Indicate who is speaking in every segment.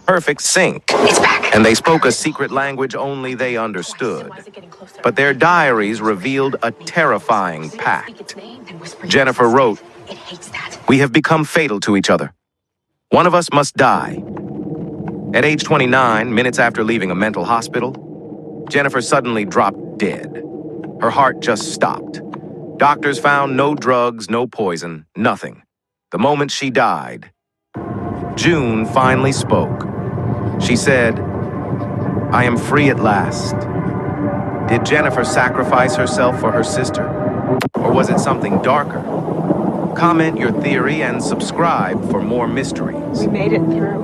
Speaker 1: perfect sync.
Speaker 2: It's back.
Speaker 1: And they spoke a secret language only they understood. But their diaries revealed a terrifying pact. Jennifer wrote, "We have become fatal to each other. One of us must die." At age 29, minutes after leaving a mental hospital, Jennifer suddenly dropped dead. Her heart just stopped. Doctors found no drugs, no poison, nothing. The moment she died, June finally spoke. She said, "I am free at last." Did Jennifer sacrifice herself for her sister? Or was it something darker? Comment your theory and subscribe for more mysteries.
Speaker 3: We made it through.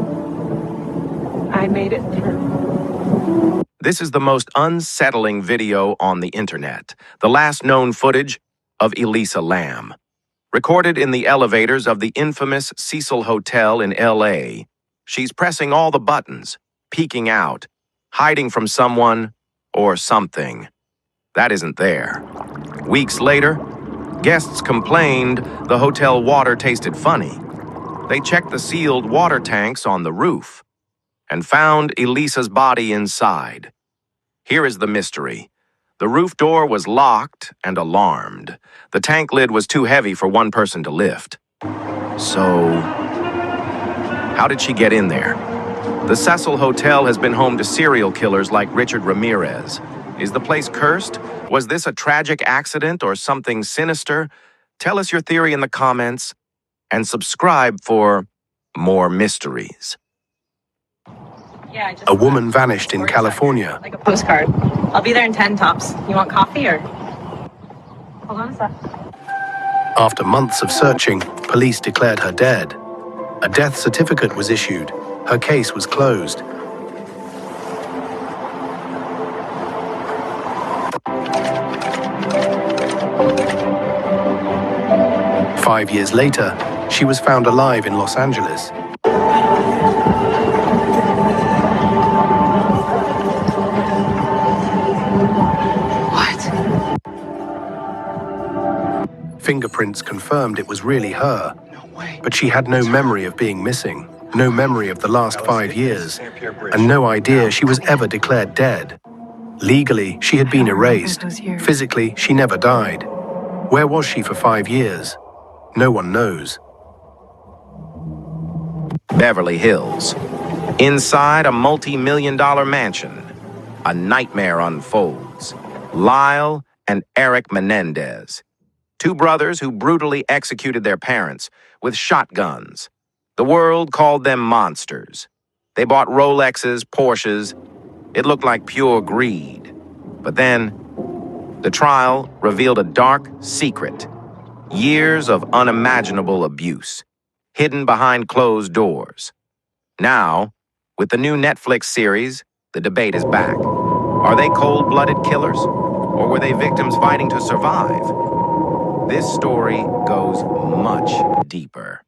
Speaker 3: I made it through.
Speaker 1: This is the most unsettling video on the internet. The last known footage of Elisa Lam. Recorded in the elevators of the infamous Cecil Hotel in LA. She's pressing all the buttons, peeking out, hiding from someone or something that isn't there. Weeks later, guests complained the hotel water tasted funny. They checked the sealed water tanks on the roof and found Elisa's body inside. Here is the mystery. The roof door was locked and alarmed. The tank lid was too heavy for one person to lift. So, how did she get in there? The Cecil Hotel has been home to serial killers like Richard Ramirez. Is the place cursed? Was this a tragic accident or something sinister? Tell us your theory in the comments and subscribe for more mysteries.
Speaker 4: A woman vanished in California.
Speaker 5: Like a postcard. I'll be there in 10 tops. You want coffee or? Hold on a sec.
Speaker 4: After months of searching, police declared her dead. A death certificate was issued. Her case was closed. Five years later, she was found alive in Los Angeles. Fingerprints confirmed it was really her, but she had no memory of being missing, no memory of the last 5 years, and no idea she was ever declared dead. Legally, she had been erased. Physically, she never died. Where was she for 5 years? No one knows.
Speaker 1: Beverly Hills. Inside a multi-million-dollar mansion, a nightmare unfolds. Lyle and Eric Menendez. Two brothers who brutally executed their parents with shotguns. The world called them monsters. They bought Rolexes, Porsches. It looked like pure greed. But then, the trial revealed a dark secret. Years of unimaginable abuse, hidden behind closed doors. Now, with the new Netflix series, the debate is back. Are they cold-blooded killers? Or were they victims fighting to survive? This story goes much deeper.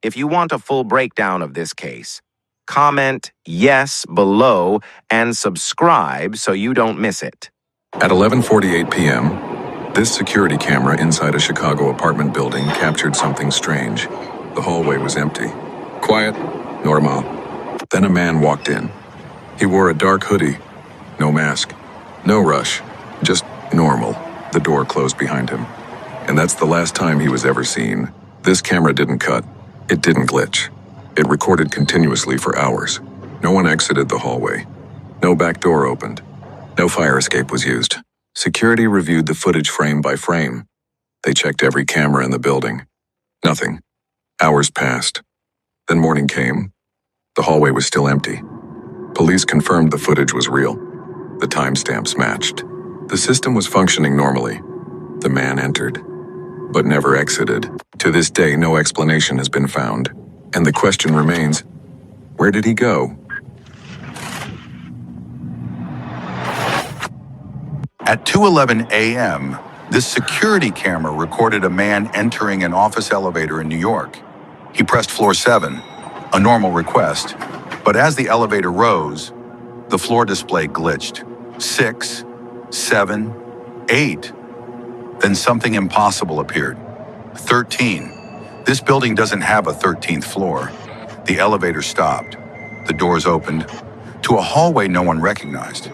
Speaker 1: If you want a full breakdown of this case, comment yes below and subscribe so you don't miss it.
Speaker 6: At 11:48 p.m., this security camera inside a Chicago apartment building captured something strange. The hallway was empty. Quiet, normal. Then a man walked in. He wore a dark hoodie, no mask, no rush, just normal. The door closed behind him. And that's the last time he was ever seen. This camera didn't cut. It didn't glitch. It recorded continuously for hours. No one exited the hallway. No back door opened. No fire escape was used. Security reviewed the footage frame by frame. They checked every camera in the building. Nothing. Hours passed. Then morning came. The hallway was still empty. Police confirmed the footage was real. The timestamps matched. The system was functioning normally. The man entered, but never exited. To this day, no explanation has been found. And the question remains, where did he go?
Speaker 7: At 2:11 a.m., this security camera recorded a man entering an office elevator in New York. He pressed floor 7, a normal request, but as the elevator rose, the floor display glitched. 6, 7, 8. Then something impossible appeared. 13. This building doesn't have a 13th floor. The elevator stopped. The doors opened to a hallway no one recognized.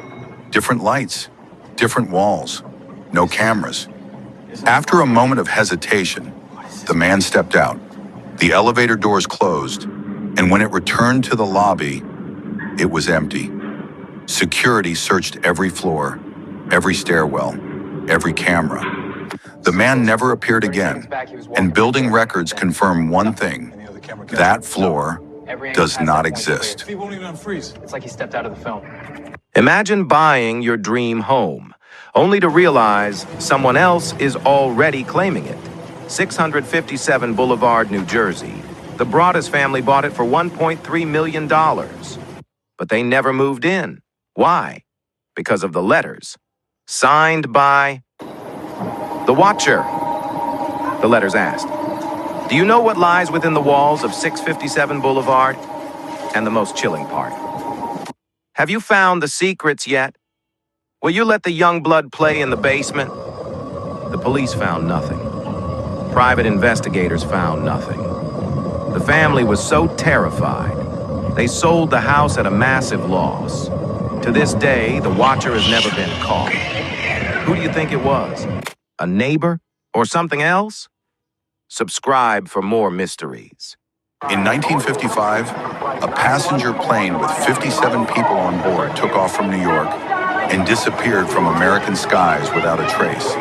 Speaker 7: Different lights, different walls, no cameras. After a moment of hesitation, the man stepped out. The elevator doors closed, and when it returned to the lobby, it was empty. Security searched every floor, every stairwell, every camera. The man never appeared again, and building records confirm one thing: that floor does not exist.
Speaker 2: It's like he stepped out of the film.
Speaker 1: Imagine buying your dream home, only to realize someone else is already claiming it. 657 Boulevard, New Jersey. The Broaddus family bought it for $1.3 million. But they never moved in. Why? Because of the letters. Signed by the Watcher. The letters asked, "Do you know what lies within the walls of 657 Boulevard?" And the most chilling part, have you found the secrets yet? Will you let the young blood play in the basement? The police found nothing. Private investigators found nothing. The family was so terrified, they sold the house at a massive loss. To this day, the Watcher has never been caught. Who do you think it was? A neighbor or something else? Subscribe for more mysteries.
Speaker 7: In 1955, a passenger plane with 57 people on board took off from New York and disappeared from American skies without a trace.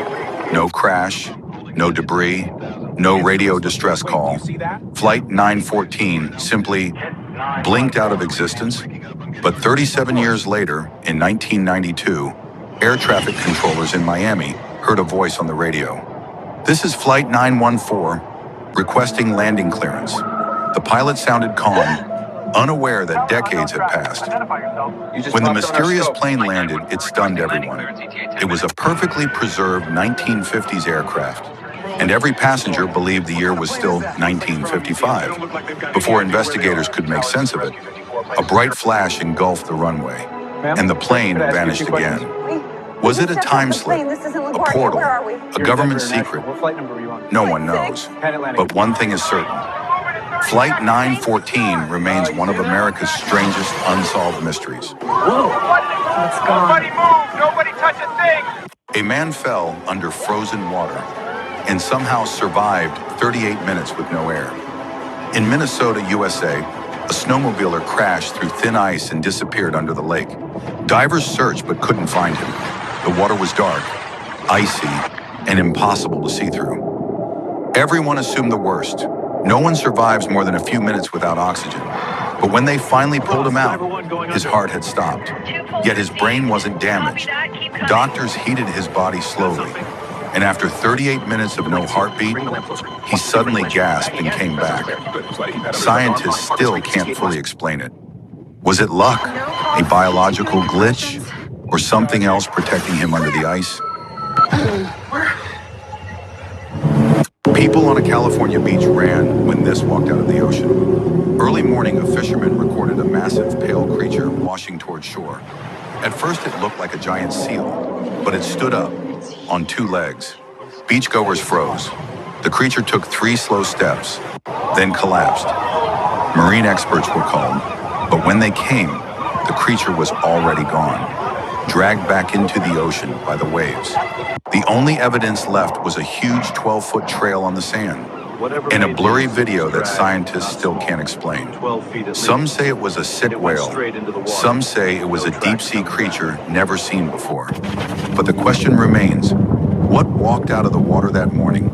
Speaker 7: No crash, no debris, no radio distress call. Flight 914 simply blinked out of existence. But 37 years later, in 1992, air traffic controllers in Miami heard a voice on the radio. "This is Flight 914, requesting landing clearance." The pilot sounded calm, unaware that decades had passed. When the mysterious plane landed, it stunned everyone. It was a perfectly preserved 1950s aircraft, and every passenger believed the year was still 1955. Before investigators could make sense of it, a bright flash engulfed the runway, and the plane vanished again. Was it a time slip, a portal, a government secret? No one knows. But one thing is certain. Flight 914 remains one of America's strangest unsolved mysteries.
Speaker 5: It's gone.
Speaker 8: Nobody move! Nobody touch a thing!
Speaker 7: A man fell under frozen water and somehow survived 38 minutes with no air. In Minnesota, USA, a snowmobiler crashed through thin ice and disappeared under the lake. Divers searched but couldn't find him. The water was dark, icy, and impossible to see through. Everyone assumed the worst. No one survives more than a few minutes without oxygen. But when they finally pulled him out, his heart had stopped. Yet his brain wasn't damaged. Doctors heated his body slowly. And after 38 minutes of no heartbeat, he suddenly gasped and came back. Scientists still can't fully explain it. Was it luck, a biological glitch, or something else protecting him under the ice? People on a California beach ran when this walked out of the ocean. Early morning, a fisherman recorded a massive pale creature washing toward shore. At first, it looked like a giant seal, but it stood up on two legs. Beachgoers froze. The creature took 3 slow steps, then collapsed. Marine experts were called, but when they came, the creature was already gone, dragged back into the ocean by the waves. The only evidence left was a huge 12-foot trail on the sand, and a blurry video that scientists still can't explain. Some say it was a sick whale. Some say it was a deep-sea creature never seen before. But the question remains, what walked out of the water that morning?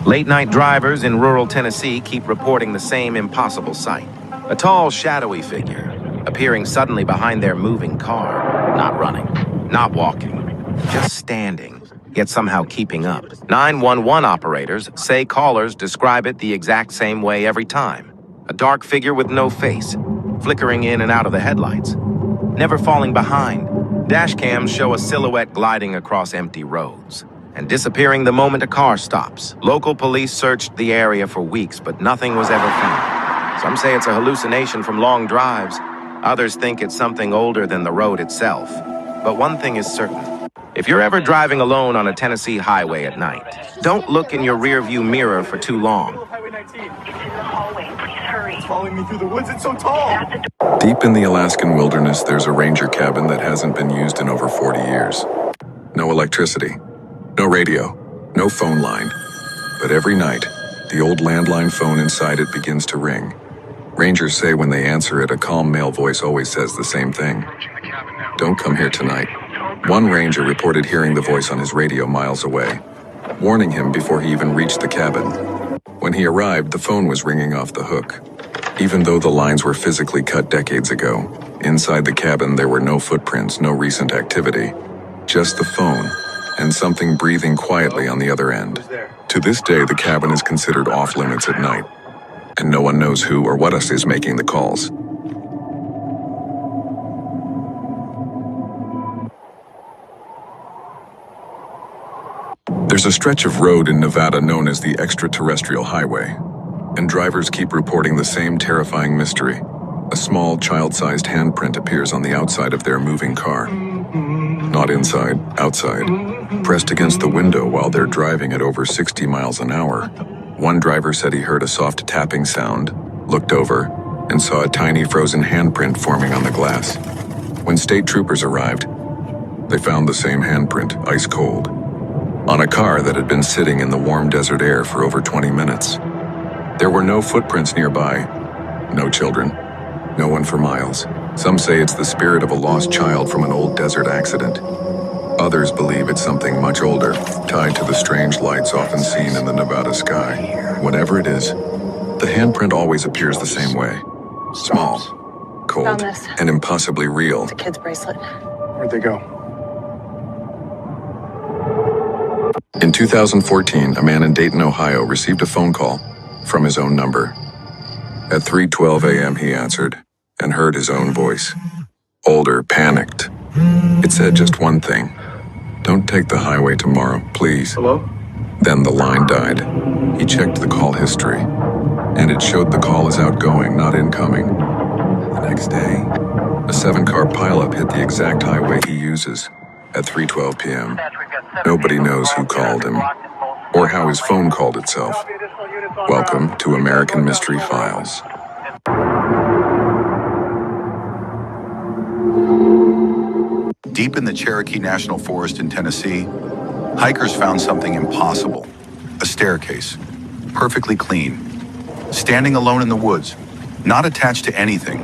Speaker 1: Late-night drivers in rural Tennessee keep reporting the same impossible sight. A tall, shadowy figure appearing suddenly behind their moving car, not running, not walking, just standing, yet somehow keeping up. 911 operators say callers describe it the exact same way every time. A dark figure with no face, flickering in and out of the headlights, never falling behind. Dash cams show a silhouette gliding across empty roads and disappearing the moment a car stops. Local police searched the area for weeks, but nothing was ever found. Some say it's a hallucination from long drives. Others think it's something older than the road itself. But one thing is certain. If you're ever driving alone on a Tennessee highway at night, don't look in your rearview mirror for too long.
Speaker 8: Highway 19. It's in the hallway. Please hurry. It's following me through the woods. It's so tall.
Speaker 6: Deep in the Alaskan wilderness, there's a ranger cabin that hasn't been used in over 40 years. No electricity, no radio, no phone line. But every night, the old landline phone inside it begins to ring. Rangers say when they answer it, a calm male voice always says the same thing. Don't come here tonight. One ranger reported hearing the voice on his radio miles away, warning him before he even reached the cabin. When he arrived, the phone was ringing off the hook. Even though the lines were physically cut decades ago, inside the cabin there were no footprints, no recent activity. Just the phone, and something breathing quietly on the other end. To this day, the cabin is considered off-limits at night, and no one knows who or what else is making the calls. There's a stretch of road in Nevada known as the Extraterrestrial Highway, and drivers keep reporting the same terrifying mystery. A small, child-sized handprint appears on the outside of their moving car. Not inside, outside, pressed against the window while they're driving at over 60 miles an hour. One driver said he heard a soft tapping sound, looked over, and saw a tiny frozen handprint forming on the glass. When state troopers arrived, they found the same handprint, ice cold, on a car that had been sitting in the warm desert air for over 20 minutes. There were no footprints nearby, no children, no one for miles. Some say it's the spirit of a lost child from an old desert accident. Others believe it's something much older, tied to the strange lights often seen in the Nevada sky. Whatever it is, the handprint always appears the same way. Small, cold,
Speaker 5: Found this.
Speaker 6: and impossibly real.
Speaker 5: It's a kid's bracelet.
Speaker 2: Where'd they go?
Speaker 6: In 2014, a man in Dayton, Ohio received a phone call from his own number. At 3:12 a.m. he answered and heard his own voice. Older, panicked. It said just one thing. Don't take the highway tomorrow, please.
Speaker 2: Hello?
Speaker 6: Then the line died. He checked the call history, and it showed the call as outgoing, not incoming. The next day, a 7-car pileup hit the exact highway he uses at 3:12 p.m. Nobody knows who called him or how his phone called itself. Welcome to American Mystery Files.
Speaker 7: Deep in the Cherokee National Forest in Tennessee, hikers found something impossible. A staircase, perfectly clean, standing alone in the woods, not attached to anything.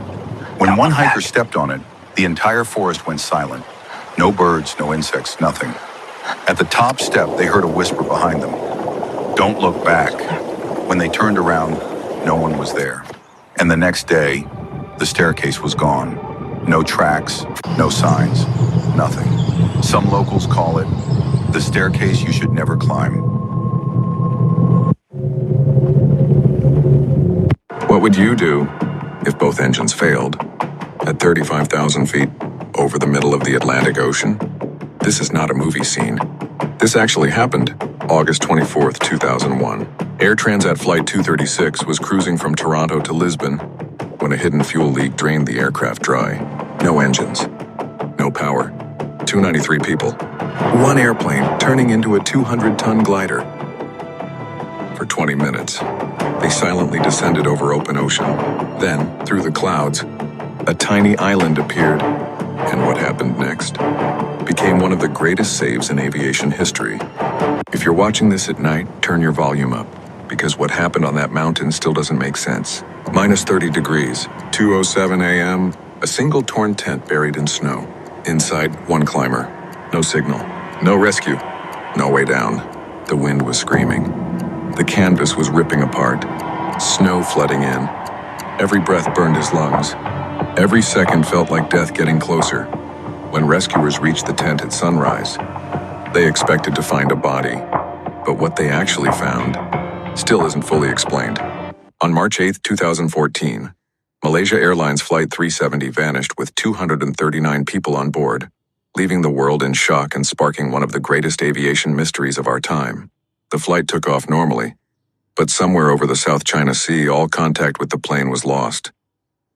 Speaker 7: When one hiker stepped on it, the entire forest went silent. No birds, no insects, nothing. At the top step, they heard a whisper behind them. Don't look back. When they turned around, no one was there. And the next day, the staircase was gone. No tracks, no signs, nothing. Some locals call it the staircase you should never climb.
Speaker 6: What would you do if both engines failed at 35,000 feet over the middle of the Atlantic Ocean? This is not a movie scene. This actually happened August 24th, 2001. Air Transat Flight 236 was cruising from Toronto to Lisbon when a hidden fuel leak drained the aircraft dry. No engines, no power, 293 people. One airplane turning into a 200-ton glider. For 20 minutes, they silently descended over open ocean. Then, through the clouds, a tiny island appeared, and what happened next became one of the greatest saves in aviation history. If you're watching this at night, turn your volume up, because what happened on that mountain still doesn't make sense. Minus 30 degrees, 2:07 a.m., a single torn tent buried in snow. Inside, one climber. No signal, no rescue, no way down. The wind was screaming. The canvas was ripping apart, snow flooding in. Every breath burned his lungs. Every second felt like death getting closer. When rescuers reached the tent at sunrise, they expected to find a body, but what they actually found still isn't fully explained. On March 8, 2014, Malaysia Airlines Flight 370 vanished with 239 people on board, leaving the world in shock and sparking one of the greatest aviation mysteries of our time. The flight took off normally, but somewhere over the South China Sea, all contact with the plane was lost.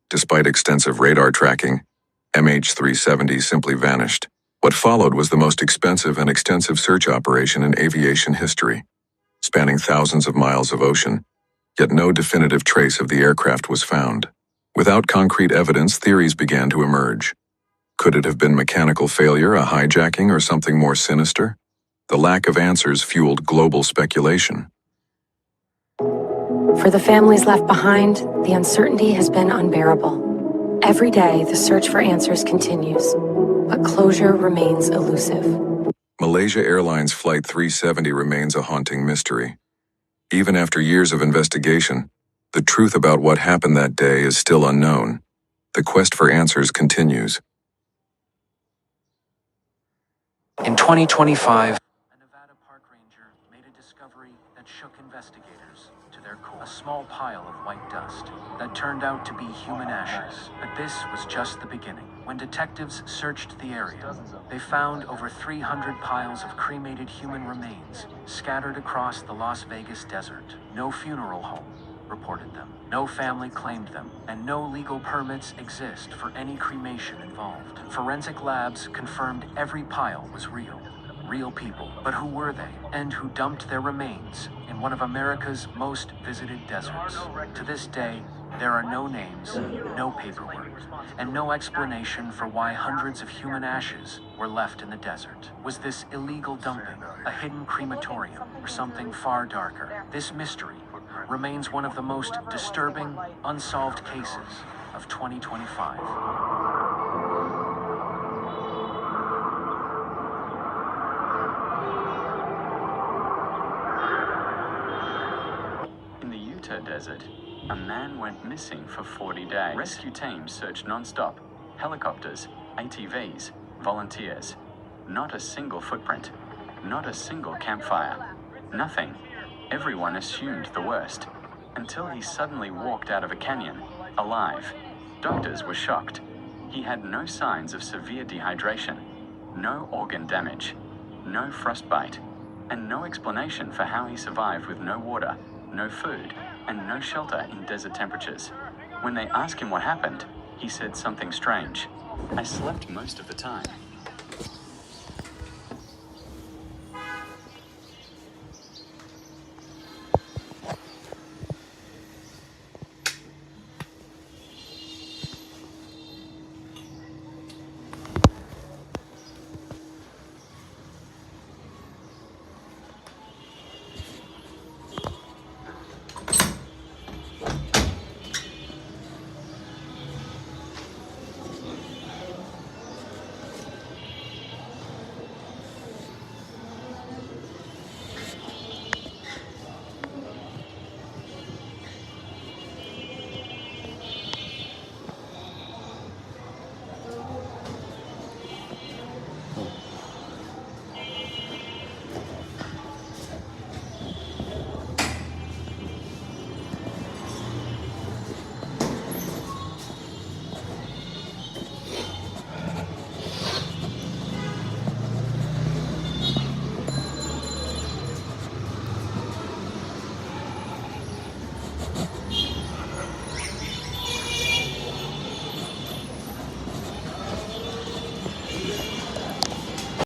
Speaker 6: Despite extensive radar tracking, MH370 simply vanished. What followed was the most expensive and extensive search operation in aviation history, spanning thousands of miles of ocean, yet no definitive trace of the aircraft was found. Without concrete evidence, theories began to emerge. Could it have been mechanical failure, a hijacking, or something more sinister? The lack of answers fueled global speculation.
Speaker 9: For the families left behind, the uncertainty has been unbearable. Every day, the search for answers continues, but closure remains elusive.
Speaker 6: Malaysia Airlines Flight 370 remains a haunting mystery. Even after years of investigation, the truth about what happened that day is still unknown. The quest for answers continues.
Speaker 2: In 2025, a Nevada park ranger made a discovery that shook investigators to their core. A small pile of white dust that turned out to be human ashes. But this was just the beginning. When detectives searched the area, they found over 300 piles of cremated human remains scattered across the Las Vegas desert. No funeral home reported them, no family claimed them, and no legal permits exist for any cremation involved. Forensic labs confirmed every pile was real. Real people. But who were they? And who dumped their remains in one of America's most visited deserts? To this day, there are no names, no paperwork, and no explanation for why hundreds of human ashes were left in the desert. Was this illegal dumping, a hidden crematorium, or something far darker? This mystery remains one of the most disturbing, unsolved cases of 2025.
Speaker 10: In the Utah desert, a man went missing for 40 days. Rescue teams searched non-stop. Helicopters, ATVs, volunteers. Not a single footprint. Not a single campfire. Nothing. Everyone assumed the worst. Until he suddenly walked out of a canyon, alive. Doctors were shocked. He had no signs of severe dehydration. No organ damage. No frostbite. And no explanation for how he survived with no water, no food, and no shelter in desert temperatures. When they asked him what happened, he said something strange. I slept most of the time.